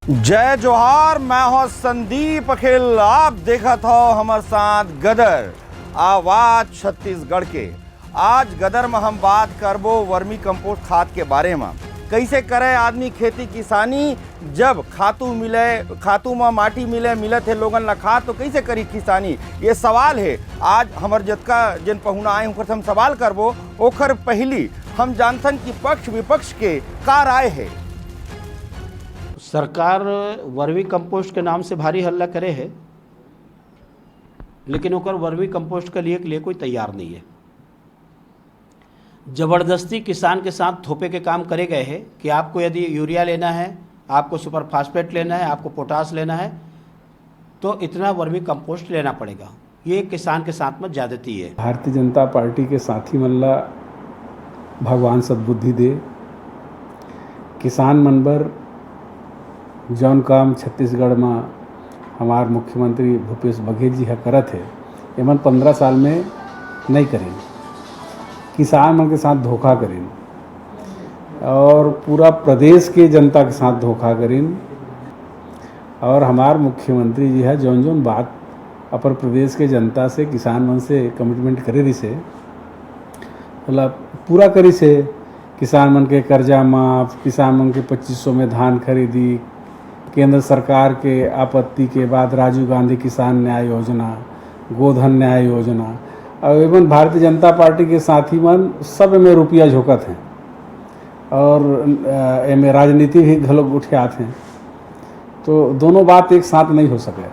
जय जोहार। मैं हूं संदीप अखिल। आप देखा था हमारे साथ गदर आवाज छत्तीसगढ़ के। आज गदर में हम बात करबो वर्मी कंपोस्ट खाद के बारे में। कैसे करे आदमी खेती किसानी जब खातू में माटी मिलत है लोगन ला खाद, तो कैसे करी किसानी, ये सवाल है। आज हमार जतका जिन पहुना आए उनकर हम सवाल करबो। ओखर पहली हम जानथन कि पक्ष विपक्ष के का राय है। सरकार वर्मी कंपोस्ट के नाम से भारी हल्ला करे है, लेकिन ओकर वर्मी कंपोस्ट के लिए कोई तैयार नहीं है। ज़बरदस्ती किसान के साथ थोपे के काम करे गए हैं कि आपको यदि यूरिया लेना है, आपको सुपर फास्फेट लेना है, आपको पोटास लेना है, तो इतना वर्मी कंपोस्ट लेना पड़ेगा। ये किसान के साथ में ज़्यादती है। भारतीय जनता पार्टी के साथी मन ला भगवान सद्बुद्धि दे। किसान मन बर जौन काम छत्तीसगढ़ में हमार मुख्यमंत्री भूपेश बघेल जी करत है, एमन 15 साल में नहीं करें। किसान मन के साथ धोखा करें और पूरा प्रदेश के जनता के साथ धोखा करें। और हमार मुख्यमंत्री जी है जौन जौन बात अपर प्रदेश के जनता से किसान मन से कमिटमेंट करे रही से, मतलब पूरा करी से। किसान मन के कर्जा माफ, किसान मन के 2500 में धान खरीदी, केंद्र सरकार के आपत्ति के बाद राजीव गांधी किसान न्याय योजना, गोधन न्याय योजना, और एवं भारतीय जनता पार्टी के साथी मन सब में रुपया झोंकत हैं और एमे राजनीति भी घलोक उठियात हैं। तो दोनों बात एक साथ नहीं हो सके।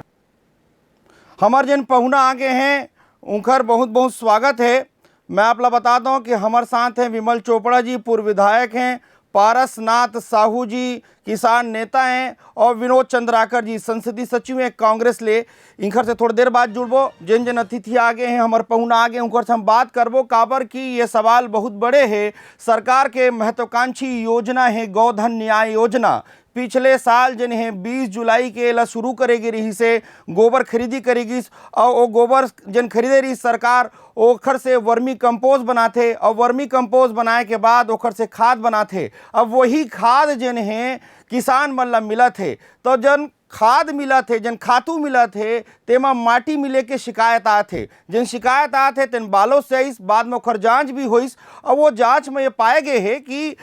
हमार जिन पहुना आगे हैं उनकर बहुत बहुत स्वागत है। मैं आप ला बताता हूँ कि हमारे साथ हैं विमल चोपड़ा जी, पूर्व विधायक हैं, पारसनाथ साहू जी किसान नेता हैं, और विनोद चंद्राकर जी संसदीय सचिव हैं कांग्रेस ले। इनकर से थोड़ी देर बाद जुड़बो। जिन जिन अतिथि आगे हैं हमारे पहुना आगे उनकर से हम बात करबो। काबर की ये सवाल बहुत बड़े हैं। सरकार के महत्वाकांक्षी योजना है गोधन न्याय योजना। पिछले साल जिन है 20 जुलाई के ला शुरू करेगी रही से गोबर खरीदी करेगी, और वो गोबर जिन खरीदे रही सरकार ओखर से वर्मी कंपोस्ट बनाते, और वर्मी कंपोस्ट बनाए के बाद ओखर से खाद बनाते। अब वही खाद जिन है किसान मन ला मिलत है, तो जन खाद मिला थे, जन खातू मिला थे, तेमा माटी मिले के शिकायत आते। जिन शिकायत आते तेन बालों से इस बाद में ओखर जांच भी हुई, और वो जांच में ये पाए गए हैं कि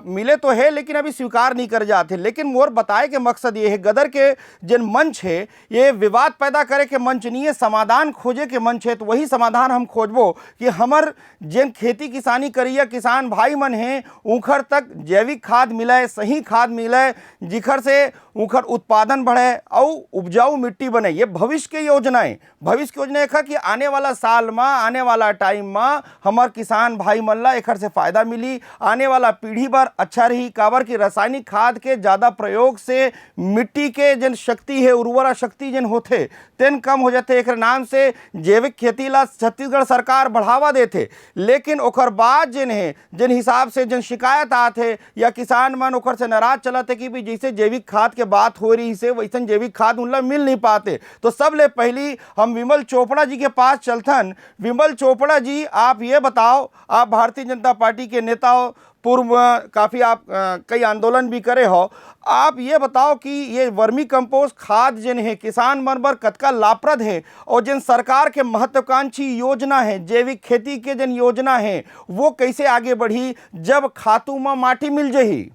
मिले तो है लेकिन अभी स्वीकार नहीं कर जाते। लेकिन मोर बताए के मकसद ये है, गदर के जिन मंच है ये विवाद पैदा करे के मंच नहीं है, समाधान खोजे के मंच है। तो वही समाधान हम खोजबो कि हमर जिन खेती किसानी करिया किसान भाई मन हैं उखर तक जैविक खाद मिले, सही खाद मिले, जिखर से उखर उत्पादन बढ़े और उपजाऊ मिट्टी बने। ये भविष्य की योजनाएं, भविष्य की योजना है कि आने वाला साल में, आने वाला टाइम में हमार किसान भाई मन ला एखर से फायदा मिली, आने वाला पीढ़ी पर अच्छा रही। काबर की रासायनिक खाद के ज़्यादा प्रयोग से मिट्टी के जन शक्ति है, उर्वरा शक्ति जन होते तेन कम हो जाते। एक नाम से जैविक खेती ला छत्तीसगढ़ सरकार बढ़ावा देते, लेकिन ओकर बाद जिन है जिन हिसाब से जन शिकायत आते या किसान मन ओकर से नाराज चलते कि भी जैसे जैविक खाद के बात हो रही से वैसे जैविक खाद उनला मिल नहीं पाते। तो सबले पहली हम विमल चोपड़ा जी के पास चलथन। विमल चोपड़ा जी, आप ये बताओ, आप भारतीय जनता पार्टी के नेता हो, पूर्व काफ़ी आप कई आंदोलन भी करे हो। आप ये बताओ कि ये वर्मी कंपोस्ट खाद जिन है किसान मन बर कतका लाभप्रद है, और जिन सरकार के महत्वाकांक्षी योजना है जैविक खेती के जिन योजना है वो कैसे आगे बढ़ी जब खातू में माटी मिल जाही।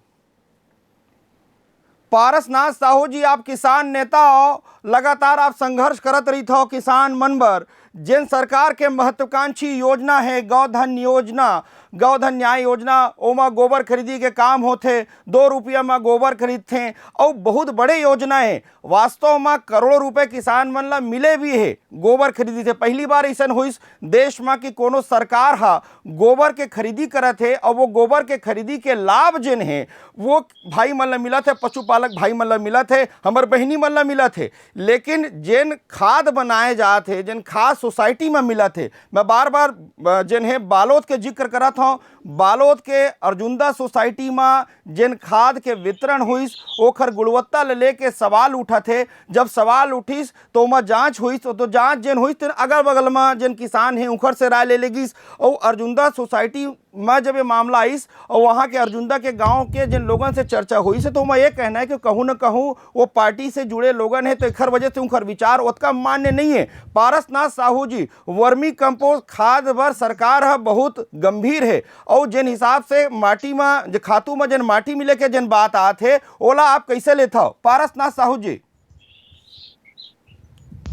पारसनाथ साहू जी, आप किसान नेता हो, लगातार आप संघर्ष करत रही हो किसान मन बर। जिन सरकार के महत्वाकांक्षी योजना है गोधन योजना, गोधन न्याय योजना, ओमा गोबर खरीदी के काम होते, 2 रुपया में गोबर खरीदते, और बहुत बड़े योजना है। वास्तव में करोड़ों रुपए किसान मन ला मिले भी है गोबर खरीदी से। पहली बार ऐसा हुई देश में कि कोनो सरकार हा गोबर के खरीदी करत है, और वो गोबर के खरीदी के लाभ जिन है वो भाई मन ला मिलत है, पशुपालक भाई मन ला मिलत है, हमार बहनी मन ला मिलत है। लेकिन जिन खाद बनाए जाते, जिन खाद सोसाइटी में मिलत है, मैं बार बार जिन है बालोद के जिक्र करत हूँ। बालोद के अर्जुंदा सोसाइटी में जिन खाद के वितरण हुई ओखर गुणवत्ता लेके सवाल उठा थे। जब सवाल उठीस तो ओमा जांच हुई, तो जांच जिन हुई तो अगल बगल में जिन किसान हैं उखर से राय ले लेगी, और अर्जुंदा सोसाइटी मैं जब ये मामला आईस और वहाँ के अर्जुंदा के गांव के जिन लोगों से चर्चा हुई से, तो मैं ये कहना है कि कहूँ न कहूँ वो पार्टी से जुड़े लोगन है, तो एखर वजह से उनकर विचार उतना मान्य नहीं है। पारसनाथ साहू जी, वर्मी कंपोस्ट खाद बर सरकार है बहुत गंभीर है, और जिन हिसाब से माटी में जो खातू में जिन माटी मिले के जिन बात आते है, ओला आप कैसे लेता हो पारसनाथ साहू जी?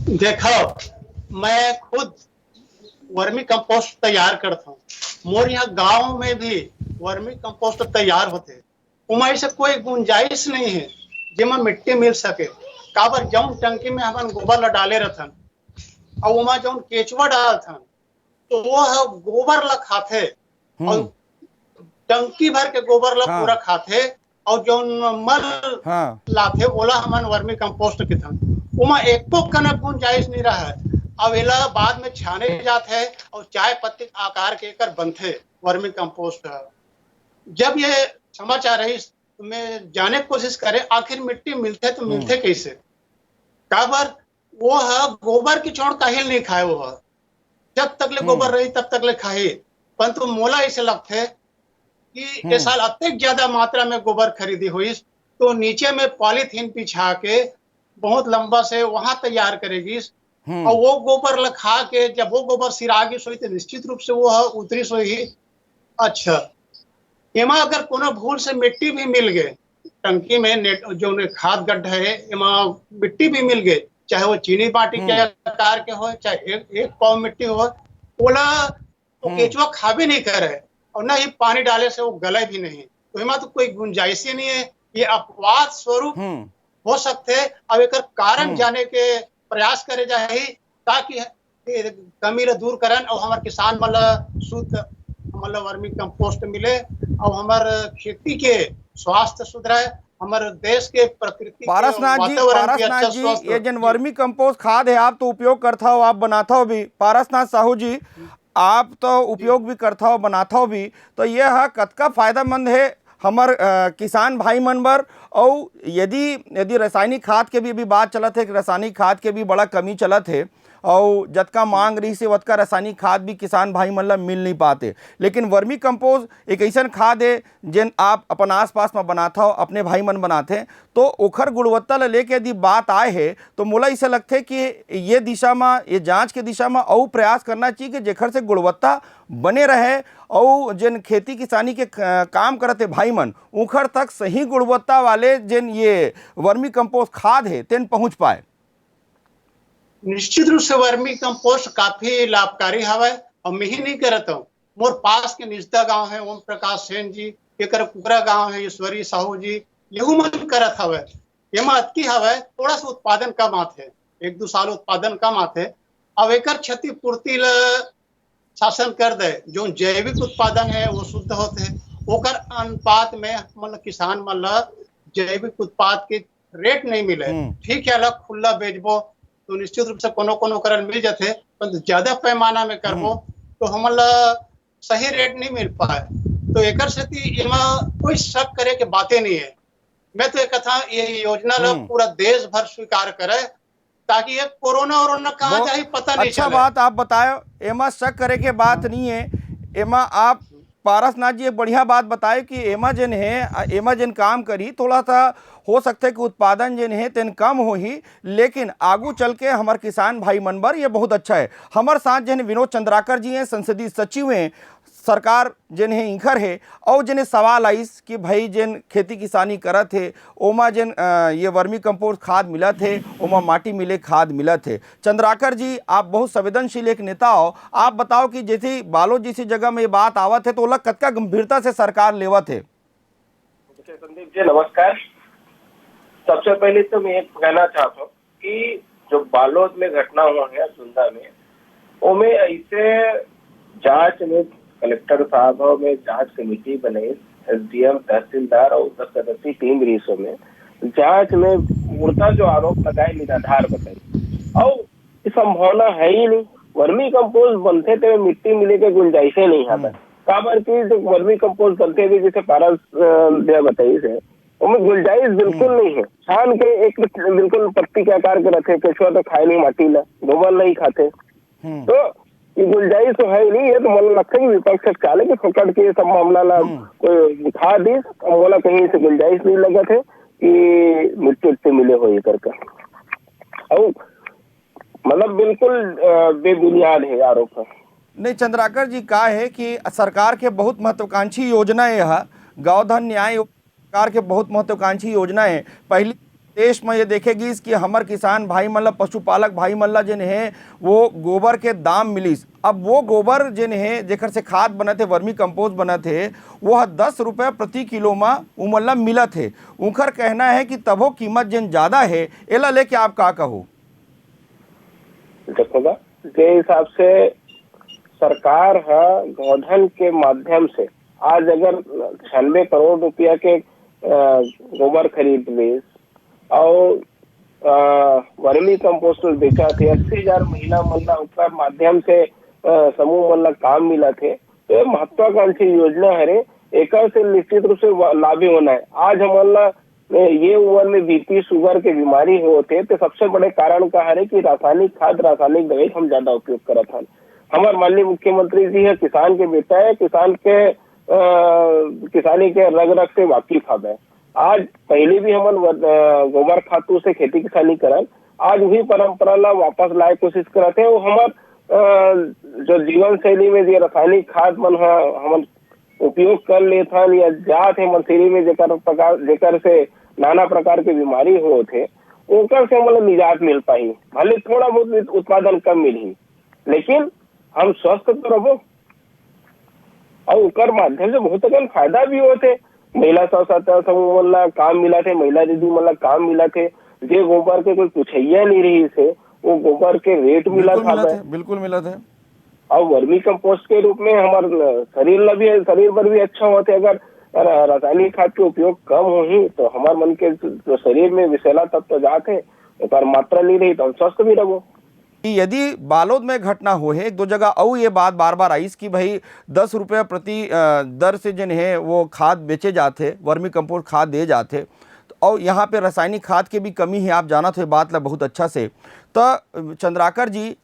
देखो, मैं खुद वर्मी कंपोस्ट तैयार करता हूँ। मोर यहाँ गांव में भी वर्मी कंपोस्ट तैयार होते, उमा से कोई गुंजाइश नहीं है जिसमें मिट्टी मिल सके। काबर जौन टंकी में हम गोबर ला डाले रहथन और उमा जौन केचुआ डालथन, तो वो गोबर ला खाते और टंकी भर के गोबर ला पूरा खाते, और जौन मल लाथे ओला हमन वर्मी कंपोस्ट के थन। उमा एको कनक गुंजाइश नहीं रहा है। अब एला बाद में छाने जाते है और चाय पत्ती आकार के कर बनते वर्मी कंपोस्ट। जब ये समाचार है तो मैं जाने की कोशिश करे आखिर मिट्टी मिलते तो मिलते कैसे। काबर वो है गोबर की छोड़ काहिल नहीं खाए, वो है जब तक ले गोबर रही तब तक ले खाए। परंतु मोला ऐसे लगते कि इस साल अत्यधिक ज्यादा मात्रा में गोबर खरीदी हुई, तो नीचे में पॉलीथीन बिछा के बहुत लंबा से वहां तैयार करेगी, और वो गोबर लखा के जब वो गोबर सिरागी सोई तो निश्चित रूप से वो उतरी सोई। अच्छा, एमा अगर कोनो भूल से मिट्टी भी मिल गए टंकी में, जो खाद गड्ढा है एमा मिट्टी भी मिल गए, चाहे वो चीनी माटी के आकार के हो, चाहे एक पाव मिट्टी हो, ओला तो केचुआ खा भी नहीं करे और ना ही पानी डाले से वो गले भी नहीं। तो एमा तो कोई गुंजाइश ही नहीं है। ये अपवाद स्वरूप हो सकते। अब एक कारण जाने के प्रयास करे जाए ताकि कमी दूर करन और हमारे किसान मतलब शुद्ध मतलब वर्मी कंपोस्ट मिले और हमारे खेती के स्वास्थ्य सुधरे, हमारे देश के प्रकृति पारसनाथ जी, ये जन वर्मी कंपोस्ट खाद है आप तो उपयोग करता हो, आप बनाता हो भी। पारसनाथ साहू जी, आप तो उपयोग भी करता हो बनाता हो भी, तो यह कतका फायदेमंद है हमार किसान भाई मन बर। और यदि रासायनिक खाद के भी बात चलत है कि रासायनिक खाद के भी बड़ा कमी चलत है, और जतका मांग रही से उतका रासायनिक खाद भी किसान भाई मन ला मिल नहीं पाते। लेकिन वर्मी कंपोस्ट एक ऐसा खाद है जिन आप अपन आसपास में बनाता हो, अपने भाई मन बनाते, तो ओखर गुणवत्ता ला लेके यदि बात आए है, तो मोला ऐसा लगता है कि ये दिशा में, ये जांच के दिशा में और प्रयास करना चाहिए कि जेखर से गुणवत्ता बने रहे और जिन खेती किसानी के काम करते भाई मन उखर तक सही गुणवत्ता वाले जिन ये वर्मी कंपोस्ट खाद है तेन पहुंच पाए। निश्चित रूप से वर्मी कंपोस्ट काफी लाभकारी हवा और मैं ही नहीं करता हूँ। मोर पास के निजदा गांव है ओम प्रकाश सेन जी, एक कुकरा गांव है ईश्वरी साहू जी, यहू मन करत हवे। ये अतकी हवे थोड़ा सा उत्पादन कम आते, 1-2 साल उत्पादन कम आते। अब एक क्षतिपूर्ति शासन कर दे, जो जैविक उत्पादन है वो शुद्ध होते हैं, ओकर अनुपात में मतलब किसान मतलब जैविक उत्पाद के रेट नहीं मिले। ठीक है, अलग खुला बेचबो तो निश्चित रूप से कोनो करण मिल जाते, पर ज्यादा पैमाना में करबो तो हमला सही रेट नहीं मिल पाए। तो एकर से कोई शक करे के बातें नहीं है। मैं तो एक कथा ये योजना ला पूरा देश भर स्वीकार करे ताकि ये कोरोना कहाँ जाए पता नहीं चले। अच्छा बात आप बताए, एमा शक करे के बात नहीं है। एमा आप पारसनाथ जी एक बढ़िया बात बताए कि एमा जिन है, एमा जिन काम करी थोड़ा सा हो सकता है कि उत्पादन जिन है तेन कम हो ही, लेकिन आगू चल के हमारे किसान भाई मन बर ये बहुत अच्छा है। हमारे साथ जिन विनोद चंद्राकर जी हैं, संसदीय सचिव हैं सरकार जिन है इंखर है, और जिन्हें सवाल आईस कि भाई जिन खेती किसानी करत है ओमा जिन ये वर्मी कंपोस्ट खाद मिला थे, ओमा माटी मिले खाद मिला थे। चंद्राकर जी, आप बहुत संवेदनशील एक नेता हो, आप बताओ कि जैसे बालोद जैसी जगह में ये बात आवत है तो ओला कतका गंभीरता से सरकार लेवत है? संदीप जी नमस्कार। सबसे पहले तो मैं एक कहना चाहता हूँ कि जो बालोद में घटना हुआ है सुंदा में, वो में ऐसे जांच में कलेक्टर साहब में जांच कमेटी बनाई, एसडीएम तहसीलदार और 10 सदस्यीय टीम रिसो में जांच में मुर्दा जो आरोप लगाए निराधार बताई, और संभावना है ही नहीं। वर्मी कंपोस्ट बनते थे मिट्टी मिले के गुंजाइश नहीं आता। काबर की जो वर्मी कंपोस्ट बनते थे जैसे पारस बताई से उनमें गुंजाइश बिल्कुल नहीं है। छान के एक बिल्कुल पत्ती के आकार के रखे, केचुआ तो खाए नहीं माटी ला, गोबर नहीं खाते। तो ये गुंजाइश तो है ही नहीं। ये तो मतलब लगता है कि विपक्ष चाले कि पकड़ के सब मामला ला कोई दिखा दी, बोला कहीं से गुंजाइश नहीं लगा थे कि मिट्टी मिले हो ये करके। और मतलब बिल्कुल बेबुनियाद है आरोप। नहीं चंद्राकर जी, का है कि सरकार के बहुत महत्वाकांक्षी योजना है यह गौधन न्याय सरकार के बहुत महत्वाकांक्षी योजना है। पहली देश में ये देखेगी कि हमर किसान भाई मतलब पशुपालक भाई मल्ला जिन है वो गोबर के दाम मिलीस। अब वो गोबर जिन है जेकर से खाद बने थे, वर्मी कंपोस्ट बने थे, वह 10 रुपये प्रति किलो में उमल्ला मिला थे। उनकर कहना है कि तबो कीमत जिन ज़्यादा है, एला लेके आप का कहो? देखोगा के हिसाब से सरकार है गौधन के माध्यम से आज अगर 96 करोड़ रुपया के गोबर खरीद ली और वर्मी कंपोस्ट बेचा थे, 80,000 महिला मल्ला उसका माध्यम से समूह मल्ला काम मिला थे। तो ये महत्वाकांक्षी योजना है रे, एक से निश्चित रूप से लाभी होना है। आज हमारा ये उम्र में बीपी शुगर के बीमारी होते तो सबसे बड़े कारण का है कि रासायनिक खाद रासायनिक दवाई हम ज्यादा उपयोग करत हैं। हमारे माननीय मुख्यमंत्री जी है, किसान के बेटा है, किसान के किसानी के रग रग से वाकिफ है। आज पहले भी हम गोबर खातू से खेती किसानी करन, आज वही परंपरा ला वापस लाए कोशिश करते हैं। वो हमार जो जीवन शैली में जो रासायनिक खाद मन हम उपयोग कर लेते हैं या जात है शरीर में जेकर से नाना प्रकार के बीमारी हो थे, ओकर से मतलब निजात मिल पाई। भले थोड़ा बहुत उत्पादन कम मिली लेकिन हम स्वस्थ तो रहो और उकर माध्यम से बहुत अगल फायदा भी होते। महिला स्व समूह मतलब काम मिला थे, महिला दीदी मतलब काम मिला थे, जे गोबर के कोई पूछैया नहीं रही से वो गोबर के रेट मिला था, बिल्कुल मिला था। और वर्मी कंपोस्ट के रूप में हमारे शरीर पर भी अच्छा होते। अगर रासायनिक खाद के उपयोग कम हो ही तो हमारे मन के जो शरीर में विषैला तत्व जाते पर मात्रा नहीं रही तो हम स्वस्थ भी रहो। यदि बालोद में घटना हो है एक दो जगह और ये बात बार बार आई कि भाई 10 रुपये प्रति दर से जिन है वो खाद बेचे जाते, वर्मी कंपोस्ट खाद दे जाते, और यहाँ पे रासायनिक खाद की भी कमी है, आप जाना थे बात ला बहुत अच्छा से। तो चंद्राकर जी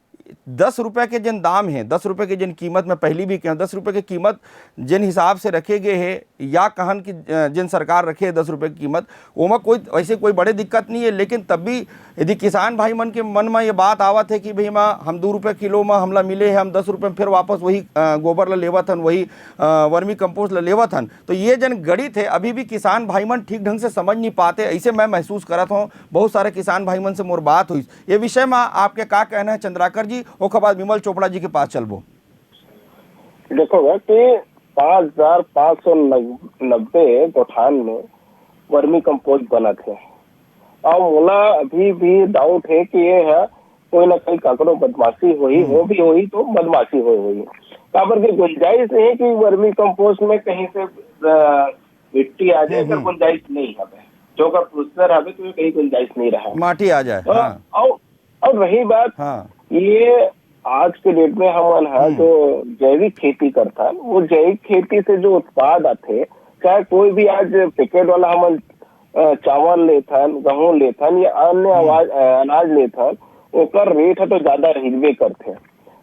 10 रुपये के जिन दाम है, 10 रुपये के जिन कीमत में पहली भी कहें 10 रुपये की कीमत जिन हिसाब से रखे गए है या कहन की जिन सरकार रखे है 10 रुपये की कीमत, वो कोई वैसे कोई बड़े दिक्कत नहीं है। लेकिन तब भी यदि किसान भाई मन के मन में ये बात आवत है कि भाई हम 2 रुपये किलो में हमला मिले हैं, हम 10 रुपये में फिर वापस वही गोबर ला लेवत हन, वही वर्मी कंपोस्ट ला लेवत हन, तो ये जन गणित है अभी भी किसान भाई मन ठीक ढंग से समझ नहीं पाते। ऐसे मैं महसूस करता हूँ, बहुत सारे किसान भाई मन से मोर बात हुई ये विषय में आपके क्या कहना है चंद्राकर जी? ओकर बाद विमल चोपड़ा जी के पास चलबो। देखो कि 5,590 गोठान में वर्मी कंपोस्ट बना थे और मोला अभी भी डाउट है कि ये है कोई ना कोई काकड़ो बदमाशी हुई हो भी हुई तो बदमाशी हुई काबर की गुंजाइश नहीं है कि वर्मी कंपोस्ट में कहीं से मिट्टी आ जाए। अगर गुंजाइश नहीं है जो का प्रोसेसर है तो कहीं गुंजाइश नहीं रहा, माटी आ जाए। और रही बात ये आज के डेट में हम जो जैविक खेती करता है वो जैविक खेती से जो उत्पाद आते, चाहे कोई भी आज पैकेट वाला हम चावल लेथन, गेहूं लेथन या अन्य अनाज लेथन, ओकर रेट है तो ज्यादा रहबे करते।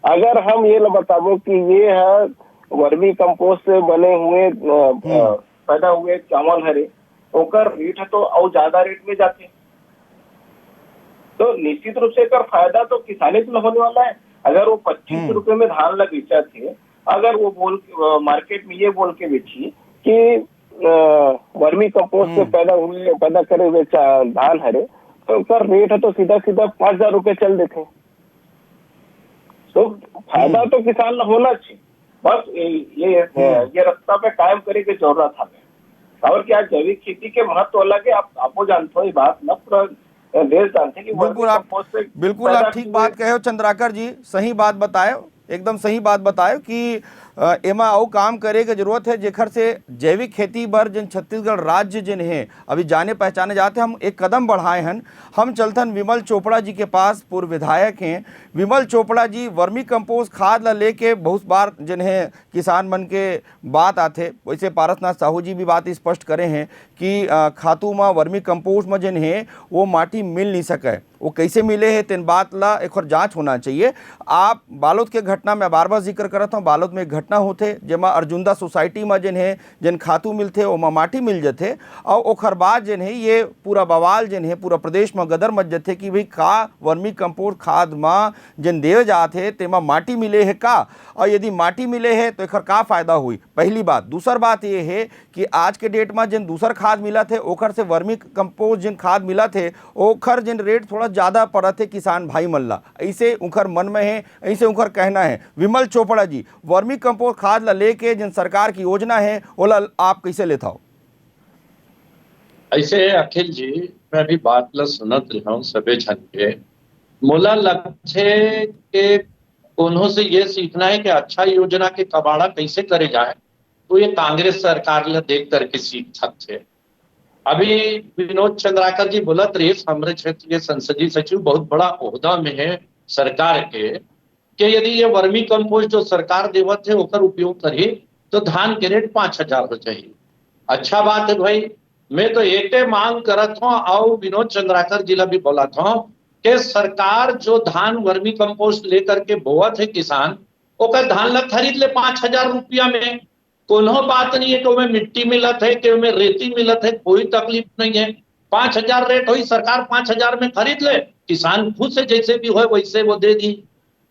अगर हम ये बताबो कि ये है वर्मी कंपोस्ट से बने हुए पैदा हुए चावल हरे, ओकर रेट है तो और ज्यादा रेट में जाते, तो निश्चित रूप से कर फायदा तो किसानी को होने वाला है। अगर वो 25 रुपए में धान ला बेचा थे, अगर वो मार्केट में ये बोल के बेची कि वर्मी कंपोस्ट से पैदा करे हुए धान हरे, तो उसका रेट है तो सीधा 5,000 रुपए चल देते। तो फायदा तो किसान ला होना चाहिए, बस ये रास्ता पे कायम करे की जरूरत है। और क्या जैविक खेती के महत्व अलग है, आपको जानते हो ये बात न पूरा देश जानते कि बिल्कुल आप ठीक बात कहे हो चंद्राकर जी, सही बात बताए, एकदम सही बात बताए कि एमा और काम करे की जरूरत है जेखर से जैविक खेती बर जिन छत्तीसगढ़ राज्य जिन है अभी जाने पहचाने जाते, हम एक कदम बढ़ाए हैं। हम चलतन विमल चोपड़ा जी के पास, पूर्व विधायक हैं। विमल चोपड़ा जी वर्मी कंपोस्ट खाद ला लेके बहुत बार जिन है किसान मन के बात आते, वैसे पारसनाथ साहू जी भी बात स्पष्ट करे हैं कि खातू में वर्मी कंपोस्ट में जन है वो माटी मिल नहीं सके, वो कैसे मिले है तेन बात ला एक और जांच होना चाहिए। आप बालोद के घटना में बार बार जिक्र करता हूँ, बालोद में एक घटना होते जेमा अर्जुंदा सोसाइटी में जन है जन खातू मिलते ओमा माटी मिल जाते और ओखर बाद जन है ये पूरा बवाल जन है पूरा प्रदेश में गदर मच जाते कि भाई का वर्मी कंपोस्ट खाद में जन देवे जाते तेमा माटी मिले है का, और यदि माटी मिले है तो एकर का फायदा हुई, पहली बात। दूसर बात ये है कि आज के डेट में जन दूसर खाद मिला थे ओखर से वर्मी कंपोस्ट जिन खाद मिला थे ओखर जिन रेट थोड़ा ज़्यादा पड़ा थे किसान भाई मल्ला, ऐसे उनकर मन में है, ऐसे उनकर कहना है। विमल चोपड़ा जी, वर्मी कंपोस्ट खाद ला लेके जिन सरकार की योजना है ओला आप कैसे लेता हो? ऐसे अखिल जी मैं भी बात ला सुनत रहा हूँ सबे जन के, मोला लक्ष्य के उन्हों से ये सीखना है कि अच्छा योजना के कबाड़ा कैसे करे जाए, तो ये कांग्रेस सरकार ला देख करके सीख सकते। अभी विनोद चंद्राकर जी बोलत रहे हमारे क्षेत्र के संसदीय सचिव बहुत बड़ा ओहदा में है सरकार के, कि यदि ये वर्मी कंपोस्ट जो सरकार देवत है ओकर उपयोग करी तो धान के रेट 5,000 हो जाए। अच्छा बात है भाई, मैं तो एक मांग करत हूँ और विनोद चंद्राकर जी ला भी बोला था कि सरकार जो धान वर्मी कंपोस्ट लेकर के बोवत है किसान ओकर धान ला खरीद ले 5,000 रुपया में, कोनो बात नहीं है कि उसमें मिट्टी मिलत है कि उसमें रेती मिलत है, कोई तकलीफ नहीं है। 5,000 रेट हुई, सरकार 5,000 में खरीद ले, किसान खुद से जैसे भी हो वैसे वो दे दी।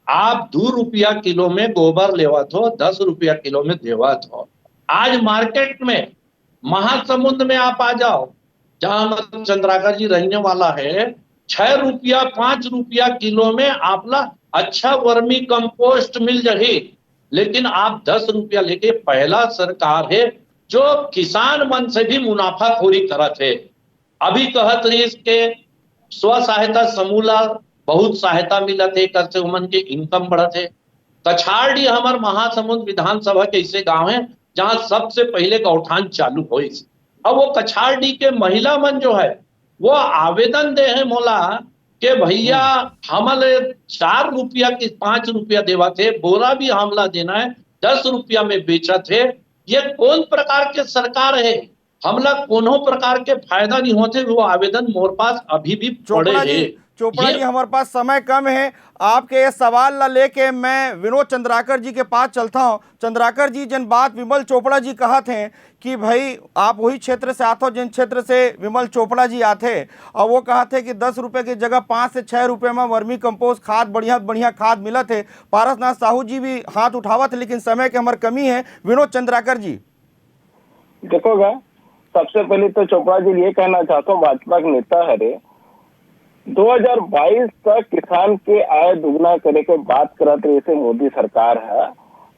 आप 2 रुपया किलो में गोबर लेवत हो, 10 रुपया किलो में देवत हो। आज मार्केट में महासमुंद में आप आ जाओ जहां मतलब चंद्राकर जी रहने वाला है, 6 रुपया 5 रुपया किलो में आपला अच्छा वर्मी कंपोस्ट मिल जाए, लेकिन आप 10 रुपया लेके पहला सरकार है जो किसान मन से भी मुनाफाखोरी करत है। अभी कहत रही इसके स्व सहायता समूह ला बहुत सहायता मिलत है, कर से उमन के इनकम बढ़त है। कछारडी हमार महासमुंद विधानसभा के ऐसे गांव है जहां सबसे पहले गौठान चालू हुई। अब वो कछारडी के महिला मन जो है वो आवेदन दे है मोला कि भैया हमले 4 रुपया की 5 रुपया देवा थे, बोरा भी हमला देना है 10 रुपया में बेचा थे। ये कौन प्रकार के सरकार है, हमला कोनो प्रकार के फायदा नहीं होते। वो आवेदन मोर पास अभी भी पड़े है। चोपड़ा जी हमारे पास समय कम है, आपके ये सवाल ला लेके मैं विनोद चंद्राकर जी के पास चलता हूँ। चंद्राकर जी जिन बात विमल चोपड़ा जी कहा थे कि भाई आप वही क्षेत्र से आते हो जिन क्षेत्र से विमल चोपड़ा जी आते, और वो कहा थे कि 10 रुपये की जगह 5 से 6 रुपये में वर्मी कंपोस्ट खाद बढ़िया बढ़िया खाद मिला थे। पारसनाथ साहू जी भी हाथ उठावा थे, लेकिन समय की हमारी कमी है। विनोद चंद्राकर जी देखोगा, सबसे पहले तो चोपड़ा जी ये कहना चाहता हूँ, भाजपा के नेता है 2022 तक किसान के आय दुगना करे के बात करत रही से मोदी सरकार है।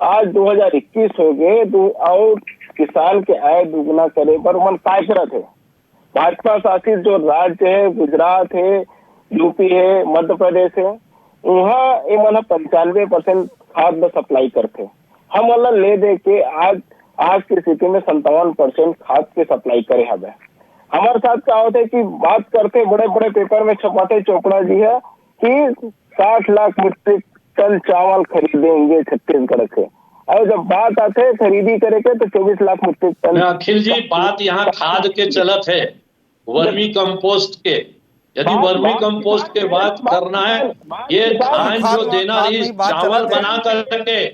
आज 2021 हो गए और किसान के आय दुगना करे पर मन काय करत है। भाजपा शासित जो राज्य है, गुजरात है, यूपी है, मध्य प्रदेश है, वहाँ ये मन 95% खाद सप्लाई करते। हम वाला ले दे के आज की स्थिति में 57% खाद के सप्लाई करे हवे। हमारे साथ क्या होता है कि बात करते बड़े बड़े पेपर में छपाते चोपड़ा जी है कि 60 लाख मीट्रिक टन चावल खरीदेंगे छत्तीसगढ़ से, और जब बात आते है खरीदी करेंगे तो 24 लाख मीट्रिक टन। अखिल जी बात यहाँ खाद के चलत है, वर्मी कंपोस्ट के। यदि वर्मी कंपोस्ट के बात करना है, ये धान जो देना इस चावल बना करके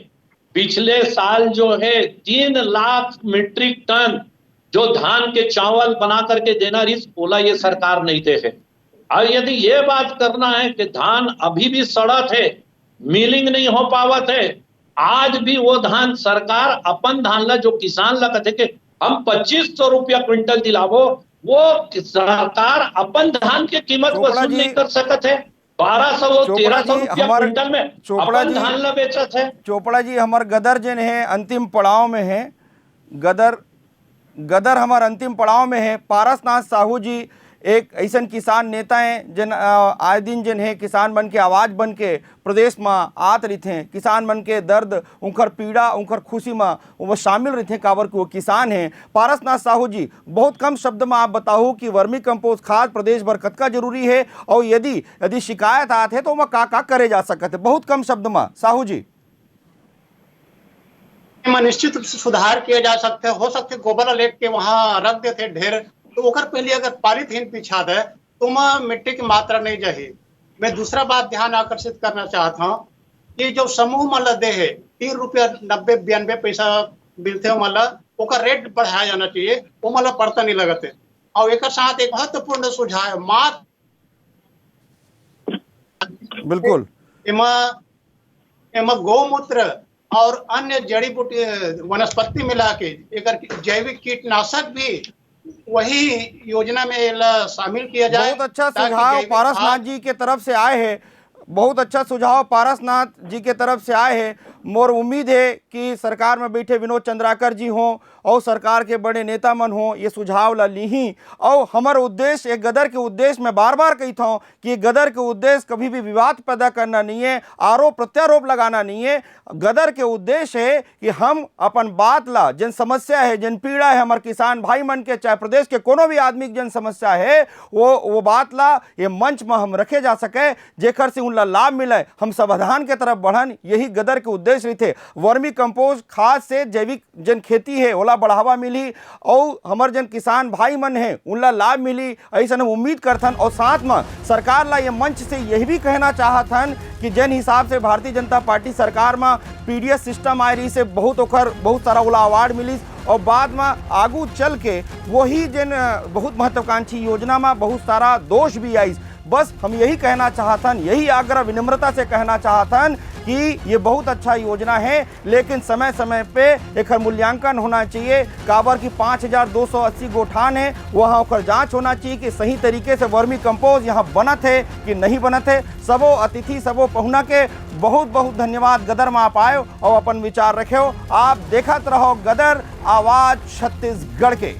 पिछले साल जो है 3 लाख मीट्रिक टन जो धान के चावल बना करके देना रिस्क बोला ये सरकार नहीं दे है। और यदि ये बात करना है कि धान अभी भी सड़त है, मिलिंग नहीं हो पावत है, आज भी वो धान सरकार अपन धान ला जो किसान ला कहते कि हम 2500 रुपया क्विंटल दिलावो, वो सरकार अपन धान की कीमत वसूल नहीं कर सकत है। 1200-1300 रुपया क्विंटल में अपन धान ला बेचत है। चोपड़ा जी हमार गदर जिन है अंतिम पड़ाव में है, गदर हमार अंतिम पड़ाव में है। पारसनाथ साहू जी एक ऐसा किसान नेता हैं जिन आए दिन जिन है किसान बन के आवाज़ बन के प्रदेश में आत रही थे, किसान बन के दर्द उनकर पीड़ा उनकर खुशी में वो शामिल रही थे, काबर के वो किसान हैं। पारसनाथ साहू जी बहुत कम शब्द में आप बताओ कि वर्मी कंपोस्ट खाद प्रदेश भर कतका जरूरी है, और यदि शिकायत आते है तो वह का करे जा सकते है, बहुत कम शब्द में साहू जी। निश्चित रूप से सुधार किए जा सकते हो सकते गोबर लेके वहां रख देते ढेर तो ओकर पहले अगर पॉलीथीन बिछा दे तो में मिट्टी की मात्रा नहीं जाही। मैं दूसरा बात ध्यान आकर्षित करना चाहता हूँ कि जो समूह मतलब दे है 3 रुपया 90-92 पैसा मिलते हो मतलब ओकर रेट बढ़ाया जाना चाहिए, वो मतलब पड़ता नहीं लगते। और एक साथ एक महत्वपूर्ण सुझाव है मात्र बिल्कुल एमा गौमूत्र और अन्य जड़ी बूटी वनस्पति मिला के एक जैविक कीटनाशक भी वही योजना में शामिल किया जाए। बहुत अच्छा सुझाव पारसनाथ जी के तरफ से आए हैं, बहुत अच्छा सुझाव पारसनाथ जी के तरफ से आए हैं। मोर उम्मीद है कि सरकार में बैठे विनोद चंद्राकर जी हों और सरकार के बड़े नेता मन हों ये सुझाव ला ली। और हमारा उद्देश्य एक गदर के उद्देश्य मैं बार बार कहता हूँ कि गदर के उद्देश्य कभी भी विवाद पैदा करना नहीं है, आरोप प्रत्यारोप लगाना नहीं है। गदर के उद्देश्य है कि हम अपन बात ला जन समस्या है जन पीड़ा है हमारे किसान भाई मन के, चाहे प्रदेश के कोनो भी आदमी की जन समस्या है वो बात ला ये मंच में हम रखे जा सके जेकर से उनला लाभ मिले, हम समाधान के तरफ बढ़न, यही गदर के उद्देश्य थे। वर्मी कंपोस्ट खाद से जैविक जन खेती है ओला बढ़ावा मिली और हमारे जन किसान भाई मन है उनला लाभ मिली, ऐसा हम उम्मीद करथन। और साथ में सरकार ला ये मंच से यही भी कहना चाहथन कि जन हिसाब से भारतीय जनता पार्टी सरकार में पीडीएस सिस्टम आ रही से बहुत सारा ओला अवार्ड मिली और बाद में आगू चल के वही जन बहुत महत्वाकांक्षी योजना में बहुत सारा दोष भी आई। बस हम यही कहना चाहतन, यही आग्रह विनम्रता से कहना चाहतन कि ये बहुत अच्छा योजना है लेकिन समय समय पे एक मूल्यांकन होना चाहिए। काबर की 5280 गोठान है वहाँ ओकर जांच होना चाहिए कि सही तरीके से वर्मी कंपोस्ट यहाँ बनत है कि नहीं बनत है। सबो अतिथि सबो पहुना के बहुत बहुत धन्यवाद गदर में आप आए और अपन विचार रखे हो। आप देखत रहो गदर आवाज छत्तीसगढ़ के।